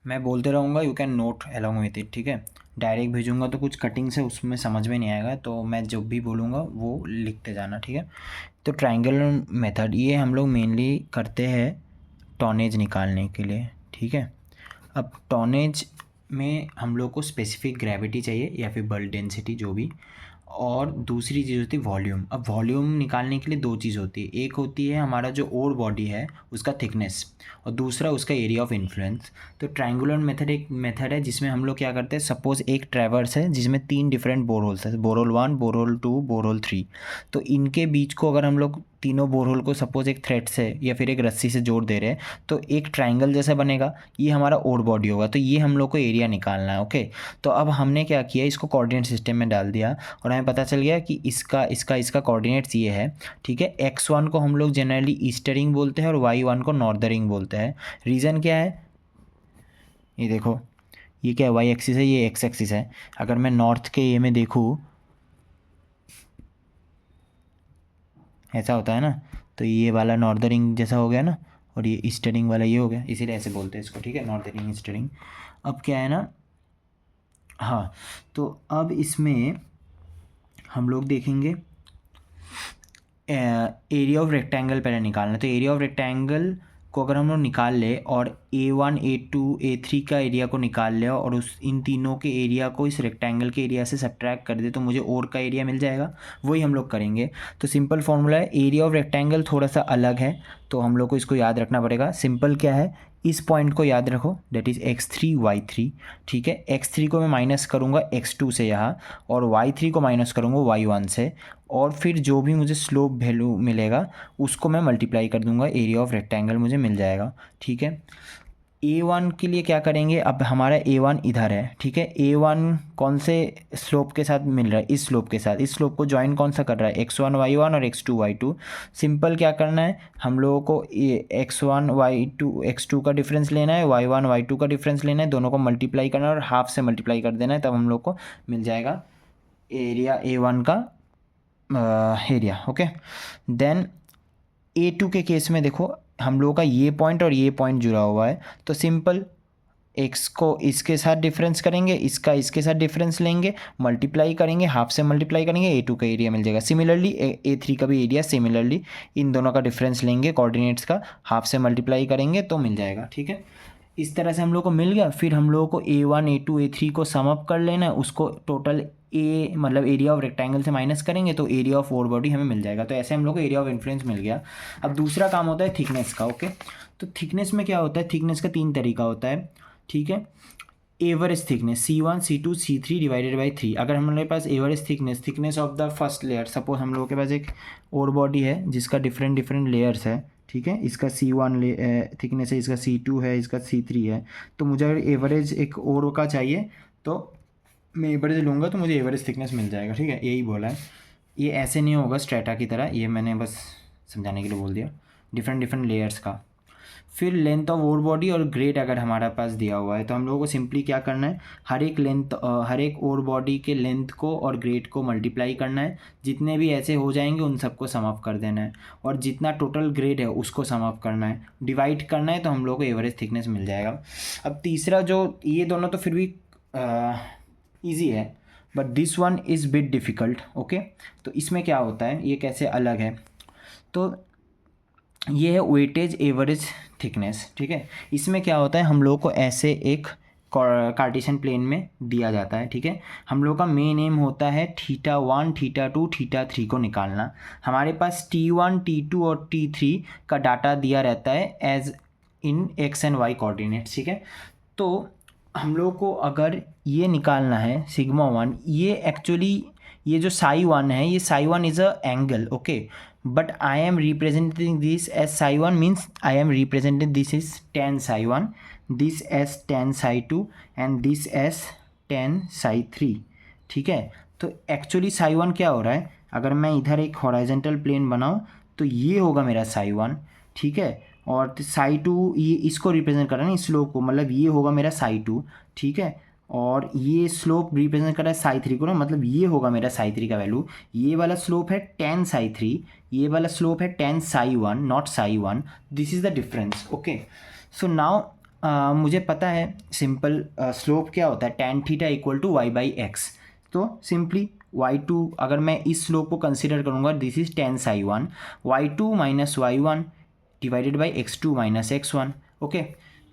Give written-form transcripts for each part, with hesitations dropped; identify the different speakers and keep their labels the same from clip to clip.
Speaker 1: मैं बोलते रहूँगा, you can note along with it, ठीक है। डायरेक्ट भेजूँगा तो कुछ कटिंग से उसमें समझ में नहीं आएगा, तो मैं जो भी बोलूँगा वो लिखते जाना, ठीक है। तो ट्रायंगुलर मेथड ये हम लोग मेनली करते हैं टॉनेज निकालने के लिए, ठीक है। अब टॉनेज में हम लोग को स्पेसिफिक ग्रेविटी चाहिए या फिर बल्क डेंसिटी जो भी, और दूसरी चीज़ होती है वॉल्यूम। अब वॉल्यूम निकालने के लिए दो चीज़ होती है, एक होती है हमारा जो ओर बॉडी है उसका थिकनेस, और दूसरा उसका एरिया ऑफ इन्फ्लुएंस। तो ट्रायंगुलर मेथड एक मेथड है जिसमें हम लोग क्या करते हैं, सपोज एक ट्रैवर्स है जिसमें 3 डिफरेंट बोरहोल्स है, बोरहोल 1, बोरहोल 2, बोरहोल 3। तो इनके बीच को अगर हम लोग तीनों बोरहोल को सपोज एक थ्रेड से या फिर एक रस्सी से जोड़ दे रहे हैं तो एक ट्रायंगल जैसा बनेगा, ये हमारा ओर बॉडी होगा। तो ये हम लोग को एरिया निकालना है, ओके। तो अब हमने क्या किया, इसको कोऑर्डिनेट सिस्टम में डाल दिया और हमें पता चल गया कि इसका कोऑर्डिनेट्स ये है, ठीक है। x1 को हम लोग जनरली ईस्टरिंग बोलते हैं और y1 को नॉर्दरिंग बोलते हैं। रीज़न क्या है, ये देखो, ये क्या है, y एक्सिस है, ये x एक्सिस है। अगर मैं नॉर्थ के ये में देखूँ, ऐसा होता है ना, तो ये वाला नॉर्दरिंग जैसा हो गया ना, और ये ईस्टरिंग वाला ये हो गया, इसीलिए ऐसे बोलते हैं इसको, ठीक है, नॉर्दरिंग ईस्टरिंग। अब क्या है ना, हाँ, तो अब इसमें हम लोग देखेंगे एरिया ऑफ रेक्टेंगल पहले निकालना। तो एरिया ऑफ रेक्टेंगल को अगर हम लोग निकाल ले और A1, A2, A3 का एरिया को निकाल ले और उस इन तीनों के एरिया को इस रेक्टेंगल के एरिया से सब्ट्रैक्ट कर दे तो मुझे और का एरिया मिल जाएगा। वही हम लोग करेंगे। तो सिंपल फॉर्मूला है, एरिया ऑफ रेक्टेंगल थोड़ा सा अलग है तो हम लोग को इसको याद रखना पड़ेगा। सिंपल क्या है, इस पॉइंट को याद रखो, दैट इज़ x3 y3, ठीक है। x3 को मैं माइनस करूँगा x2 से यहाँ, और y3 को माइनस करूँगा y1 से, और फिर जो भी मुझे स्लोप वैल्यू मिलेगा उसको मैं मल्टीप्लाई कर दूंगा, एरिया ऑफ रेक्टेंगल मुझे मिल जाएगा, ठीक है। A1 के लिए क्या करेंगे, अब हमारा A1 इधर है, ठीक है। A1 कौन से स्लोप के साथ मिल रहा है, इस स्लोप के साथ। इस स्लोप को ज्वाइन कौन सा कर रहा है, x1 y1 और x2 y2। सिंपल क्या करना है, हम लोगों को x1 y2 x2 का डिफरेंस लेना है, y1 y2 का डिफरेंस लेना है, दोनों को मल्टीप्लाई करना है और हाफ से मल्टीप्लाई कर देना है, तब हम लोग को मिल जाएगा एरिया A1 का एरिया, ओके। देन A2 के केस में देखो, हम लोगों का ये पॉइंट और ये पॉइंट जुड़ा हुआ है, तो सिंपल x को इसके साथ डिफरेंस करेंगे, इसका इसके साथ डिफरेंस लेंगे, मल्टीप्लाई करेंगे, हाफ से मल्टीप्लाई करेंगे, A2 का एरिया मिल जाएगा। सिमिलरली A3 का भी एरिया सिमिलरली इन दोनों का डिफरेंस लेंगे, कोऑर्डिनेट्स का हाफ से मल्टीप्लाई करेंगे तो मिल जाएगा, ठीक है। इस तरह से हम लोग को मिल गया। फिर हम लोगों को A1 A2 A3 को सम अप कर लेना है, उसको टोटल मतलब एरिया ऑफ रेक्टेंगल से माइनस करेंगे तो एरिया ऑफ ओर बॉडी हमें मिल जाएगा। तो ऐसे हम लोग को एरिया ऑफ इन्फ्लुएंस मिल गया। अब दूसरा काम होता है थिकनेस का, ओके। तो थिकनेस में क्या होता है, थिकनेस का 3 तरीका होता है, ठीक है। Average thickness C1 C2 C3 divided by 3। अगर हमारे पास average thickness of the first layer, suppose हम लोगों के पास एक ओर बॉडी है जिसका डिफरेंट डिफरेंट लेयर्स है, ठीक है। इसका C1 थिकनेस है, इसका C2 है, इसका C3 है। तो मुझे अगर एवरेज एक और का चाहिए तो मैं एवरेज लूँगा तो मुझे एवरेज थिकनेस मिल जाएगा, ठीक है। यही बोला है। ये ऐसे नहीं होगा स्ट्रेटा की तरह, ये मैंने बस समझाने के लिए बोल दिया, डिफरेंट डिफरेंट लेयर्स का। फिर लेंथ ऑफ ओर बॉडी और ग्रेड अगर हमारे पास दिया हुआ है तो हम लोगों को सिंपली क्या करना है, हर एक ओर बॉडी के लेंथ को और ग्रेड को मल्टीप्लाई करना है। जितने भी ऐसे हो जाएंगे उन सबको सम अप कर देना है, और जितना टोटल ग्रेड है उसको सम अप करना है, डिवाइड करना है, तो हम लोग को एवरेज थिकनेस मिल जाएगा। अब तीसरा जो, ये दोनों तो फिर भी ईजी है, but this one is bit difficult, okay. तो इसमें क्या होता है, ये कैसे अलग है, तो ये है वेटेज एवरेज थिकनेस, ठीक है। इसमें क्या होता है, हम लोग को ऐसे एक कार्टेशियन प्लेन में दिया जाता है, ठीक है। हम लोग का मेन एम होता है θ1 θ2 θ3 को निकालना। हमारे पास T1 T2 और T3 का डाटा दिया रहता है as in x and y coordinates, ठीक है। तो हम लोग को अगर ये निकालना है सिग्मा 1, ये एक्चुअली ये जो psi 1 है, ये psi 1 is a angle, okay. but I am representing this as psi 1 means I am representing this is tan psi 1, this as tan psi 2 and this as tan psi 3, ठीक है। तो actually psi 1 क्या हो रहा है, अगर मैं इधर एक हॉरिजॉन्टल प्लेन बनाऊँ तो ये होगा मेरा psi 1, ठीक है। और psi 2 ये इसको रिप्रेजेंट कर रहा है ना, इस स्लोप को, मतलब ये होगा मेरा psi 2, ठीक है। और ये स्लोप रिप्रेजेंट कर रहा है psi 3 को ना, मतलब ये होगा मेरा psi 3 का वैल्यू। ये वाला स्लोप है tan psi 3, ये वाला स्लोप है tan psi 1, not psi 1। This is the difference, okay. So now मुझे पता है सिंपल स्लोप क्या होता है, tan theta equal to y by x. तो सिंपली y2 अगर मैं इस स्लोप को कंसिडर करूँगा, this is tan psi one, y2 minus y1 divided by x2 minus x1। Okay,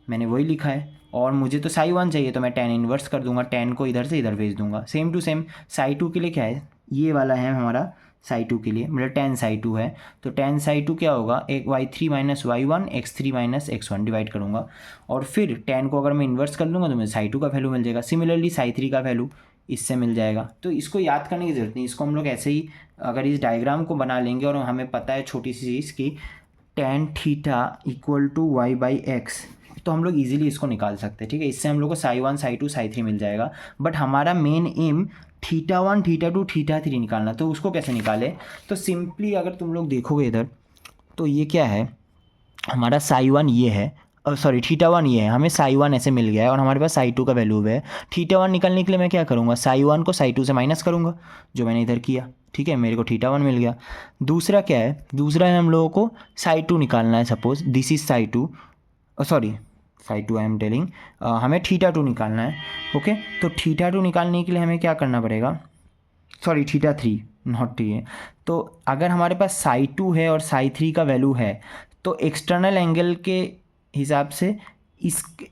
Speaker 1: मैंने वही लिखा है और मुझे तो साई वन चाहिए तो मैं टेन इन्वर्स कर दूंगा, टेन को इधर से इधर भेज दूंगा। Same to same psi two के लिए क्या है, ये वाला है हमारा साई टू के लिए, मतलब टेन साई टू है तो टेन साई टू क्या होगा, एक y3 minus y1 x3 minus x1 divide करूँगा और फिर टेन को अगर मैं इन्वर्स कर लूँगा तो मुझे साई टू का वैल्यू मिल जाएगा। सिमिलरली साई थ्री का वैल्यू इससे मिल जाएगा। तो इसको याद करने की ज़रूरत नहीं, इसको हम लोग ऐसे ही अगर इस डायग्राम को बना लेंगे और हमें पता है छोटी सी चीज़ की tan theta equal to y by x, तो हम लोग इजीली इसको निकाल सकते हैं। ठीक है, इससे हम लोग को psi one psi two psi three मिल जाएगा। बट हमारा main aim theta one theta two theta three निकालना, तो उसको कैसे निकाले, तो सिंपली अगर तुम लोग देखोगे इधर तो ये क्या है, हमारा साई वन ये है, सॉरी थीटा वन ये है, हमें साई वन ऐसे मिल गया है और हमारे पास साई टू का वैल्यू है। थीटा वन निकालने के लिए मैं क्या करूँगा, साई वन को साई टू से माइनस करूँगा, जो मैंने इधर किया। ठीक है, मेरे को थीटा वन मिल गया। दूसरा क्या है, दूसरा है हम लोगों को साई टू निकालना है। Suppose this is Sai to, sorry Sai to I am telling, हमें थीटा टू निकालना है। ओके, तो थीटा टू निकालने के लिए हमें क्या करना पड़ेगा, sorry theta three not T है। तो अगर हमारे पास साई टू है और साई थ्री का वैल्यू है तो एक्सटर्नल एंगल के हिसाब से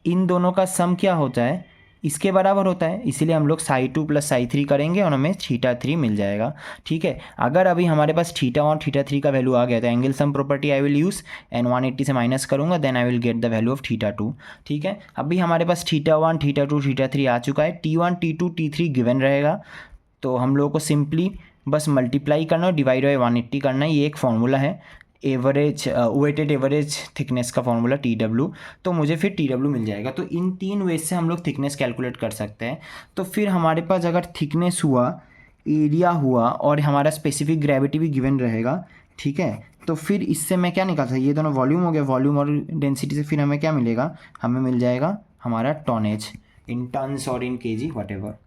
Speaker 1: इन दोनों का सम क्या होता है, इसके बराबर होता है। इसीलिए हम लोग Sai two plus psi three करेंगे और हमें थीटा थ्री मिल जाएगा। ठीक है, अगर अभी हमारे पास थीटा वन थीटा थ्री का वैल्यू आ गया तो angle sum property I will use and 180 से माइनस करूँगा, then I will get the value of theta two. ठीक है, अभी हमारे पास theta one theta two theta three आ चुका है, T1 T2 T3 गिवन रहेगा। तो हम लोगों को सिंपली बस मल्टीप्लाई करना और डिवाइड बाई 180 करना है। ये एक फॉर्मूला है एवरेज वेटेड एवरेज थिकनेस का फॉर्मूला TW। तो मुझे फिर TW मिल जाएगा। तो इन तीन वेज से हम लोग थिकनेस कैलकुलेट कर सकते हैं। तो फिर हमारे पास अगर थिकनेस हुआ, एरिया हुआ और हमारा स्पेसिफिक ग्रेविटी भी गिवन रहेगा, ठीक है, तो फिर इससे मैं क्या निकाल सकता, ये दोनों वॉल्यूम हो गया, वॉल्यूम और डेंसिटी से फिर हमें क्या मिलेगा, हमें मिल जाएगा हमारा टॉनेज इन टन्स और इन केजी वट एवर।